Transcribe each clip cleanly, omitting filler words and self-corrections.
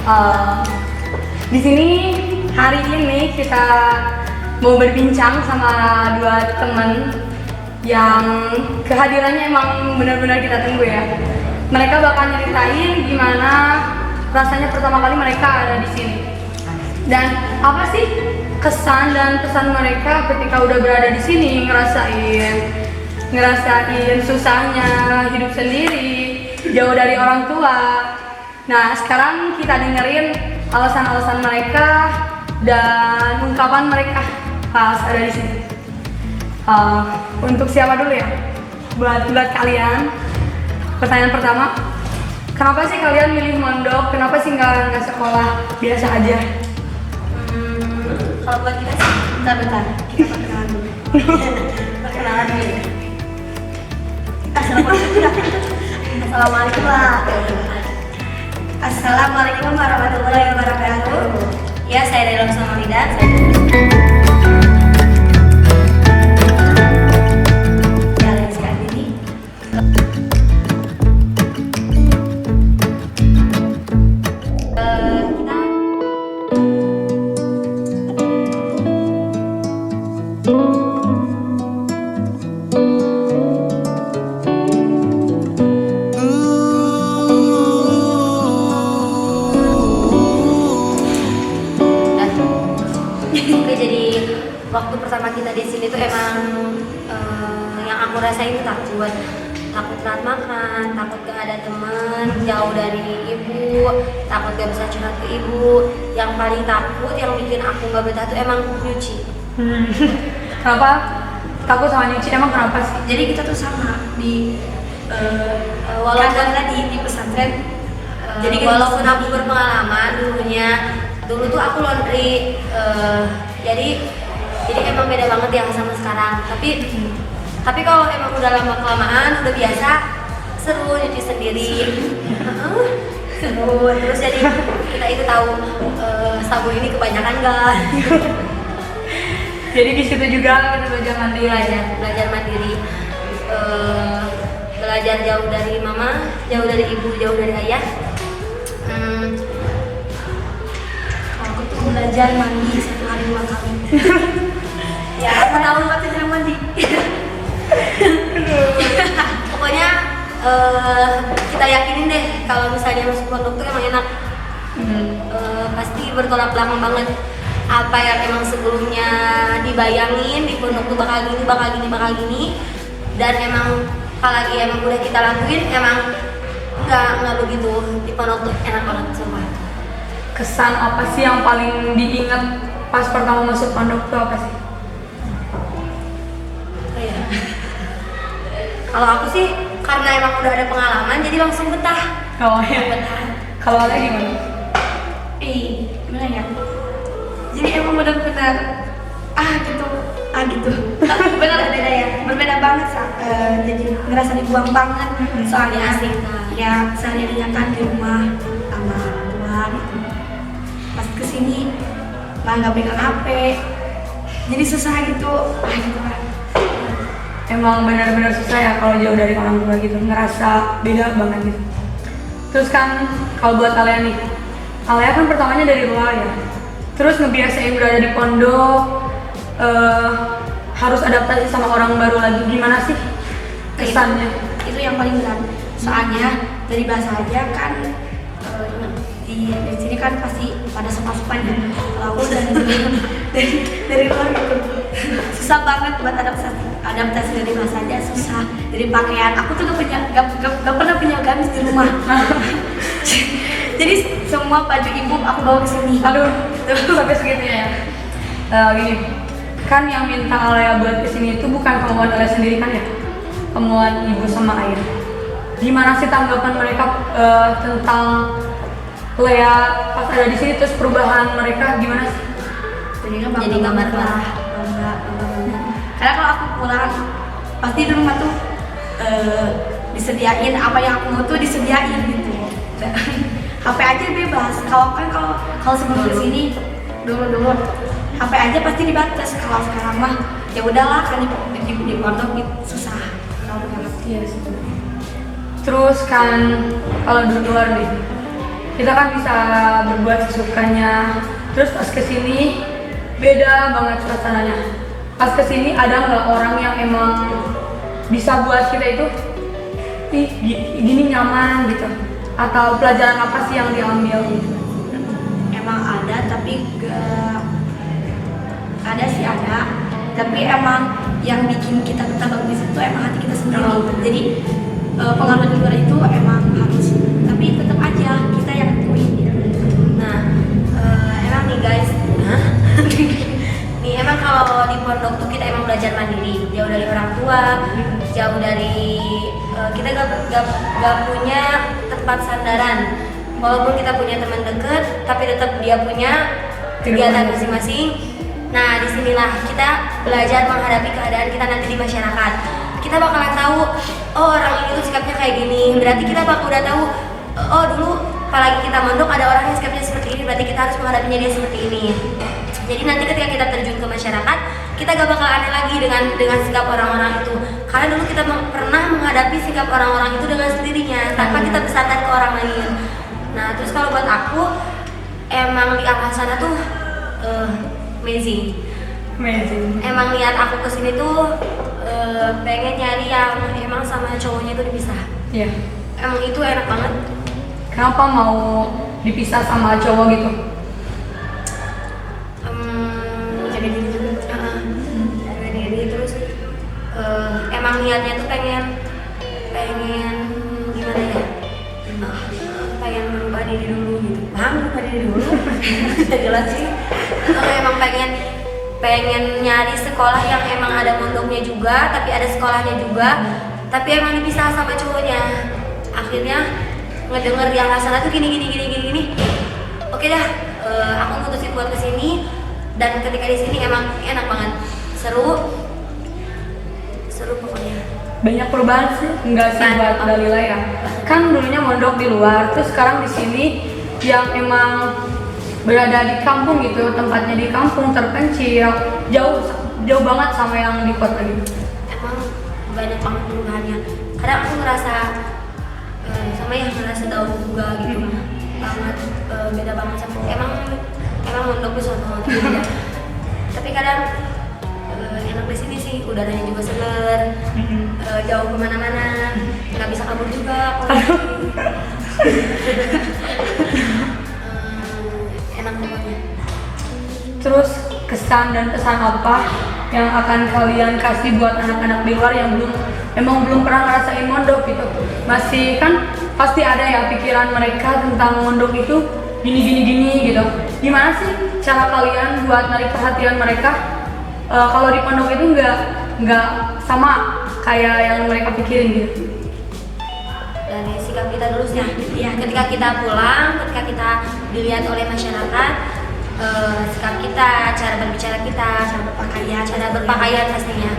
Uh, di sini hari ini kita mau berbincang sama dua teman yang kehadirannya emang benar-benar kita tunggu ya. Mereka bakal nyeritain gimana rasanya pertama kali mereka ada di sini. Dan apa sih kesan dan pesan mereka ketika udah berada di sini, ngerasain susahnya hidup sendiri, jauh dari orang tua. Nah, sekarang kita dengerin alasan-alasan mereka dan ungkapan mereka pas ada di sini. Untuk siapa dulu ya? Buat kalian. Pertanyaan pertama, kenapa sih kalian milih mondok? Kenapa sih nggak sekolah biasa aja? Kalau buat kita sih, bentar, kita perkenalan dulu. Perkenalan dulu ya. Assalamualaikum warahmatullahi wabarakatuh. Ya, saya Dela Sulmamida. Waktu pertama kita di sini tuh emang yang aku rasain itu takut telat makan, takut gak ada teman, jauh dari ibu, takut gak bisa curhat ke ibu. Yang paling takut, yang bikin aku gak betah tuh emang nyuci. Kenapa takut sama nyuci? Emang kenapa sih? Jadi kita tuh sama di walaupun tadi di pesantren. Jadi walaupun aku berpengalaman dulu tuh aku laundry, jadi emang beda banget ya sama sekarang. Tapi kalau emang udah lama kelamaan udah biasa, seru nyuci sendiri. Seru. Terus jadi kita itu tahu sabun ini kebanyakan enggak. Jadi di situ juga kita belajar mandiri. Belajar mandiri. Belajar jauh dari mama, jauh dari ibu, jauh dari ayah. Aku tuh belajar mandi 1 hari 2 kali. Ya, aku tahu waktu jarang mandi. Pokoknya kita yakinin deh kalau misalnya masuk pondok tuh emang enak. Pasti bertolak belakang banget. Apa yang emang sebelumnya dibayangin di pondok tuh bakal gini, dan emang apalagi emang udah kita lakuin, emang nggak begitu. Di pondok tuh enak banget sumpah. Kesan apa sih yang paling diingat pas pertama masuk pondok tuh apa sih? Kalau aku sih karena emang udah ada pengalaman jadi langsung betah. Oh iya. Betah. Kalau ada gimana? Gimana ya? Jadi emang benar-benar gitu. Benar beda ya. Berbeda banget jadi ngerasa dibuang banget. Soalnya asik. Ya sehari-harinya kan di rumah sama tua gitu. Pas kesini nggak pegang HP. Jadi susah gitu. Gitu lah. Emang benar-benar susah ya kalau jauh dari orang tua gitu, ngerasa beda banget gitu. Terus kan kalau buat kalian nih, kalian kan pertamanya dari luar ya, terus ngebiasain berada di pondok, harus adaptasi sama orang baru lagi, gimana sih kesannya? Itu yang paling berat, soalnya dari bahasa aja kan di sini kan pasti pada sopan-sopan ya. Kalau aku dari luar gitu susah banget buat adaptasi dari bahasa aja, susah. Dari pakaian aku tuh gak pernah punya gamis di rumah. Jadi semua baju ibu aku bawa ke sini. Aduh, sampai segitunya ya. Gini, kan yang minta Alea buat kesini itu bukan kemauan Alea sendiri kan ya, kemauan ibu sama ayah. Gimana sih tanggapan mereka tentang Lea pas ada di sini, terus perubahan mereka gimana sih? Jadi gambar lah. Karena kalau aku pulang pasti di rumah tuh disediain apa yang aku mau tuh disediain gitu. HP aja bebas. Kalau sebelum kesini dulu HP aja pasti dibatas. Kalau sekarang mah ya udahlah kan di pondok gitu susah. Iya sih. Terus kan kalau di luar nih, kita kan bisa berbuat sesukanya. Terus pas kesini beda banget suasananya. Pas kesini ada nggak orang yang emang bisa buat kita itu gini nyaman gitu, atau pelajaran apa sih yang diambil gitu? Emang ada, tapi gak ada sih ada, tapi emang yang bikin kita tetap bagus itu emang hati kita sendiri. Jadi pengaruh di luar itu emang harus, tapi tetap aja kita yang tentuin. Nah, emang nih guys, nih emang kalau di pondok tuh kita emang belajar mandiri, jauh dari orang tua, jauh dari kita gak punya tempat sandaran. Walaupun kita punya teman dekat, tapi tetap dia punya kegiatan masing-masing. Nah, disinilah kita belajar menghadapi keadaan kita nanti di masyarakat. Kita bakalan tahu, oh orang ini tuh sikapnya kayak gini. Berarti kita bakal udah tahu, oh dulu apalagi kita mondok ada orang yang sikapnya seperti ini, berarti kita harus menghadapinya dia seperti ini. Jadi nanti ketika kita terjun ke masyarakat, kita gak bakal aneh lagi dengan sikap orang-orang itu. Karena dulu kita pernah menghadapi sikap orang-orang itu dengan sendirinya, tanpa kita bersandar ke orang lain. Nah, terus kalau buat aku, emang di arah sana tuh amazing. Emang niat aku kesini tuh pengen nyari yang emang sama cowoknya itu dipisah. Iya. Emang itu enak banget. Kenapa mau dipisah sama cowok gitu? Jadi gini juga. Jadi terus emang niatnya tuh pengen gimana ya? Pengen merubah diri dulu gitu. Merubah diri dulu. Jelas sih. Emang pengen nyari sekolah yang emang ada mondoknya juga, tapi ada sekolahnya juga, tapi emang dipisah sama cowoknya. Akhirnya ngedenger yang rasanya tuh gini. Oke dah, aku mutusin buat kesini, dan ketika di sini emang enak banget, seru pokoknya. Banyak perubahan sih, enggak sih buat Dalila ya? Kan dulunya mondok di luar, terus sekarang di sini yang emang berada di kampung gitu, tempatnya di kampung terpencil, jauh banget sama yang di kota gitu. Emang banyak banget perubahannya. Kadang aku ngerasa sama yang ngerasa daun juga gitu, banget beda banget sama emang mondok di sono beda. Tapi kadang enak di sini sih, udaranya juga seger, jauh kemana-mana, nggak bisa kabur juga. Enak pokoknya. Terus kesan dan pesan apa yang akan kalian kasih buat anak-anak di luar yang belum pernah ngerasain mondok gitu? Masih kan pasti ada ya pikiran mereka tentang mondok itu gini gitu. Gimana sih cara kalian buat narik perhatian mereka kalau di pondok itu nggak sama kayak yang mereka pikirin gitu? Dari sikap kita dulu sih ya, ketika kita pulang, ketika kita dilihat oleh masyarakat, sikap kita, cara berbicara kita, cara berpakaian pastinya,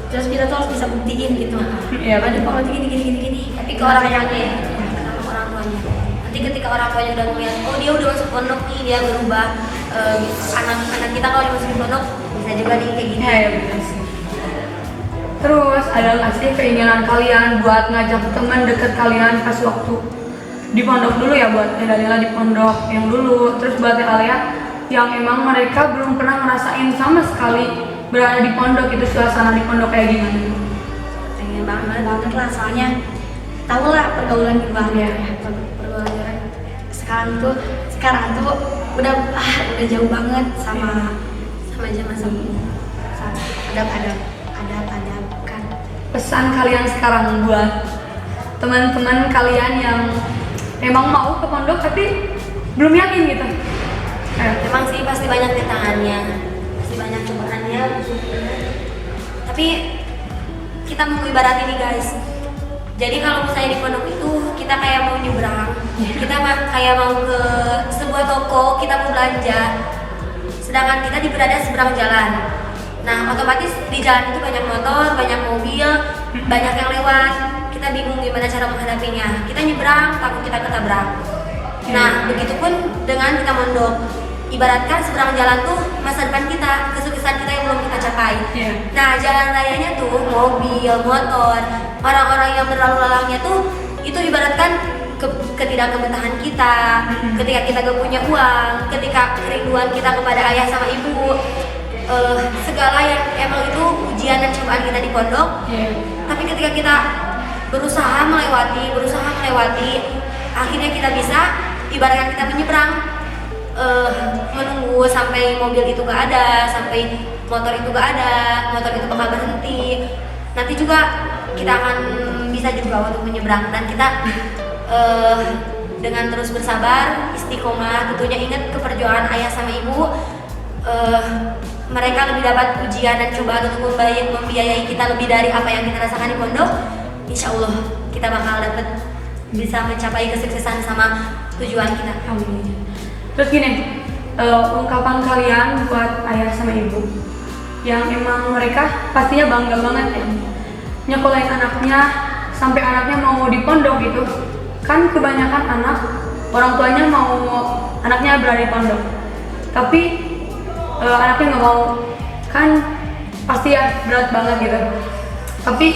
terus kita tuh harus bisa buktiin gitu. Iya, ada kalau gini, tapi ke orang tuanya sama orang tuanya. Nanti ketika orang tuanya udah ngeliat, oh dia udah masuk pondok nih, dia berubah. Anak kita kalau dimasukin pondok bisa juga nih kayak gini. Ya, betul sih. Terus ada nggak sih keinginan kalian buat ngajak teman dekat kalian pas waktu di pondok dulu ya, buat Dalila di pondok yang dulu, terus buat Alia yang emang mereka belum pernah ngerasain sama sekali berada di pondok, itu suasana di pondok kayak gimana? Pengen banget lah, soalnya tau lah pergaulan di luar ya, pergaulan di luar. Sekarang tuh udah jauh banget sama zaman sama adab kan. Pesan kalian sekarang buat teman-teman kalian yang emang mau ke pondok tapi belum yakin gitu? Emang sih pasti banyak tantangannya, pasti banyak cobaannya, tapi kita mau ibarat ini guys. Jadi kalau misalnya di pondok itu kita kayak mau nyebrang, kita kayak mau ke sebuah toko, kita mau belanja, sedangkan kita berada seberang jalan. Nah, otomatis di jalan itu banyak motor, banyak mobil, banyak yang lewat. Kita bingung gimana cara menghadapinya. Kita nyebrang, takut kita ketabrak. Nah, begitupun dengan kita mondok. Ibaratkan seberang jalan tuh masa depan kita, kesuksesan kita yang belum kita capai. Nah, jalan rayanya tuh mobil, motor, orang-orang yang berlalu lalangnya tuh itu ibaratkan ketidakkebutuhan kita, ketika kita gak punya uang, ketika kerinduan kita kepada ayah sama ibu, segala yang emang itu ujian dan cobaan kita di pondok. Tapi ketika kita berusaha melewati, akhirnya kita bisa, ibaratkan kita menyeberang, menunggu sampai mobil itu gak ada, sampai motor itu gak ada, motor itu bakal berhenti. Nanti juga kita akan bisa juga untuk menyeberang, dan kita dengan terus bersabar, istiqomah, tentunya ingat keperjuangan ayah sama ibu. Mereka lebih dapat ujian dan cobaan untuk membiayai kita lebih dari apa yang kita rasakan di pondok. Insya Allah kita bakal dapat bisa mencapai kesuksesan sama tujuan kita. Amin. Terus gini, ungkapan kalian buat ayah sama ibu yang emang mereka pastinya bangga banget ya nyekolahin anaknya sampai anaknya mau di pondok gitu. Kan kebanyakan anak orang tuanya mau anaknya berada di pondok, tapi anaknya nggak mau, kan pasti ya berat banget gitu. Tapi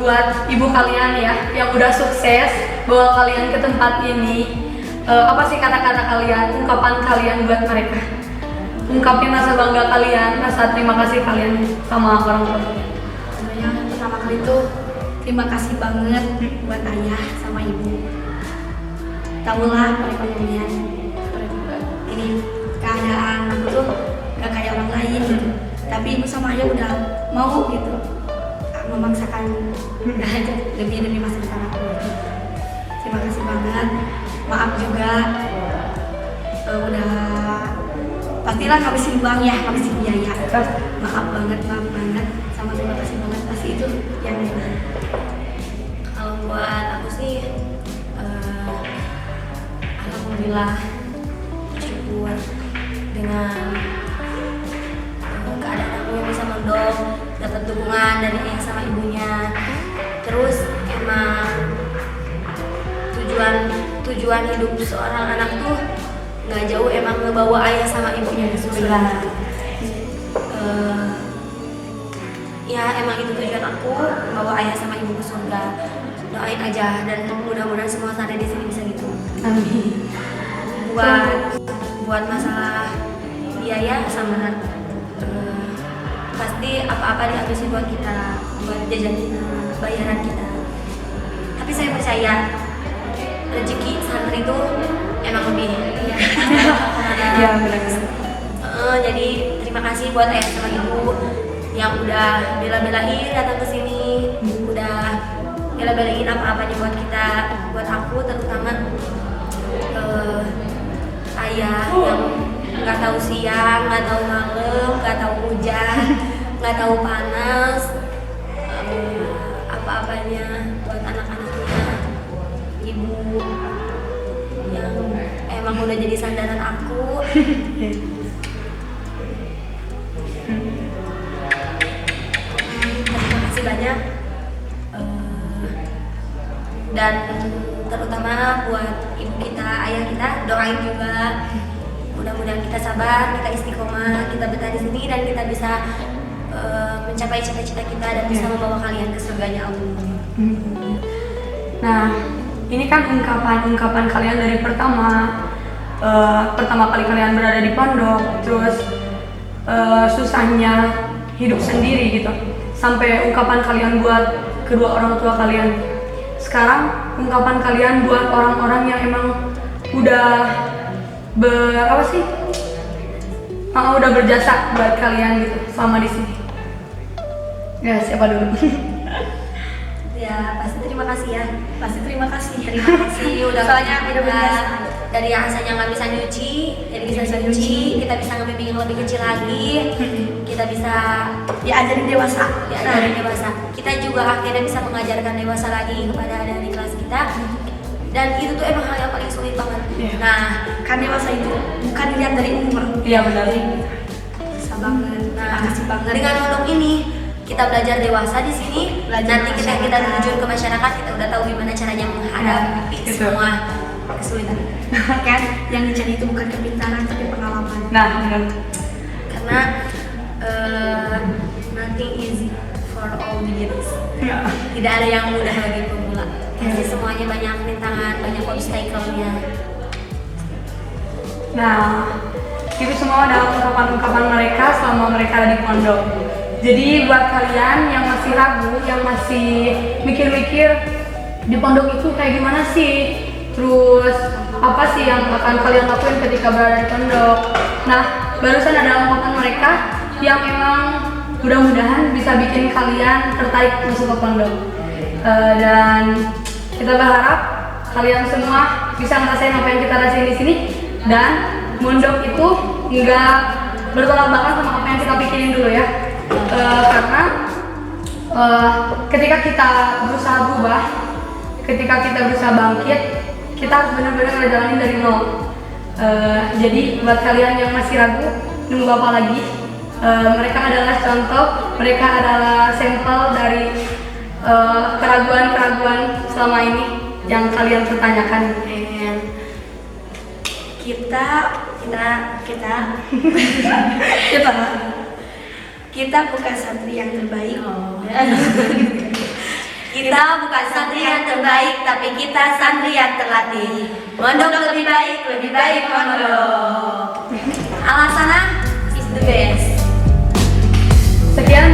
buat ibu kalian ya yang udah sukses bawa kalian ke tempat ini, apa sih kata-kata kalian, ungkapan kalian buat mereka? Ungkapin rasa bangga kalian, rasa terima kasih kalian sama orang tua. Sebenarnya pertama kali itu terima kasih banget buat ayah sama ibu. Tahulah perekonomian ini keadaan aku tuh gak kayak orang lain gitu. Tapi ibu sama ayah udah mau gitu memaksakan demi masa depan aku. Terima kasih banget. Maaf juga udah pastilah ngabisin uang ya, ngabisin biaya. Maaf banget sama terima kasih banget, pasti itu yang Kalau buat aku sih, alhamdulillah bersyukur dengan keadaan aku yang bisa mondok, dapat dukungan dari ayah sama ibunya. Terus emang tujuan hidup seorang anak tuh nggak jauh, emang ngebawa ayah sama ibunya ke surga. Ya emang itu tujuan aku, bawa ayah sama ibu ke surga. Doain aja, dan mudah-mudahan semua ada di sini bisa gitu. Amin. Buat masalah biaya sama pasti apa-apa dihabisin buat kita, buat jajan kita, bayaran kita. Tapi saya percaya rezeki santri itu emang lebih. Ya benar. Jadi terima kasih buat ayah sama ibu yang udah bela-belain datang ke sini, udah bela-belain apa-apanya buat kita, buat aku terutama. Ayah yang nggak tahu siang, nggak tahu malam, nggak tahu hujan, nggak tahu panas, apa-apanya buat anak-anaknya. Ibu yang emang udah jadi sandaran aku. Terima kasih banyak. Dan terutama buat ibu kita, ayah kita, doain juga. Mudah-mudahan kita sabar, kita istiqomah, kita betah di sini, dan kita bisa mencapai cita-cita kita dan bisa membawa kalian ke surganya Allah. Nah, ini kan ungkapan kalian dari pertama kali kalian berada di pondok, terus susahnya hidup sendiri gitu, sampai ungkapan kalian buat kedua orang tua kalian. Sekarang ungkapan kalian buat orang-orang yang emang udah udah berjasa buat kalian gitu selama di sini. Ya, siapa dulu? Ya pasti terima kasih ya. pasti terima kasih. Terima kasih udah Soalnya kita benar-benar dari yang asalnya nggak bisa nyuci, jadi bisa nyuci, kita bisa ngebimbing yang lebih kecil lagi, kita bisa diajarin dewasa. diajarin dewasa. Kita juga akhirnya bisa mengajarkan dewasa lagi kepada adik-adik kelas kita. Dan itu tuh emang hal yang paling sulit banget. Nah, Kan dewasa itu bukan dilihat dari umur. Iya benar. Bisa banget. Terima kasih banget. dengan pondok ini kita belajar dewasa di sini. Belajar Nanti kita masyarakat. terjun ke masyarakat, kita udah tahu gimana caranya menghadapi Gitu. semua kesulitan. Kan yang dicari itu bukan kepintaran tapi pengalaman. Nah, benar. Karena nothing easy for all beginners. Ya. Tidak ada yang mudah bagi pemula. Ya sih, semuanya banyak rintangan, banyak obstacle-nya. Nah, itu semua adalah ungkapan-ungkapan mereka selama mereka ada di pondok. Jadi buat kalian yang masih ragu, yang masih mikir-mikir di pondok itu kayak gimana sih, terus apa sih yang akan kalian lakuin ketika berada di pondok. Nah, barusan ada ungkapan mereka yang emang mudah-mudahan bisa bikin kalian tertarik masuk ke pondok. Dan kita berharap kalian semua bisa ngerasain apa yang kita rasain di sini, dan pondok itu nggak bertolak belakang sama apa yang kita pikirin dulu ya. Karena ketika kita berusaha berubah, ketika kita berusaha bangkit, kita harus benar-benar ngejalanin dari nol. Jadi buat kalian yang masih ragu, nunggu apa lagi? Mereka adalah contoh, mereka adalah sampel dari keraguan-keraguan selama ini yang kalian pertanyakan. Kita bukan santri yang terbaik. Kita bukan santri yang terbaik, tapi kita santri yang terlatih. Pondok lebih baik pondok. Alasana is the best. Sekian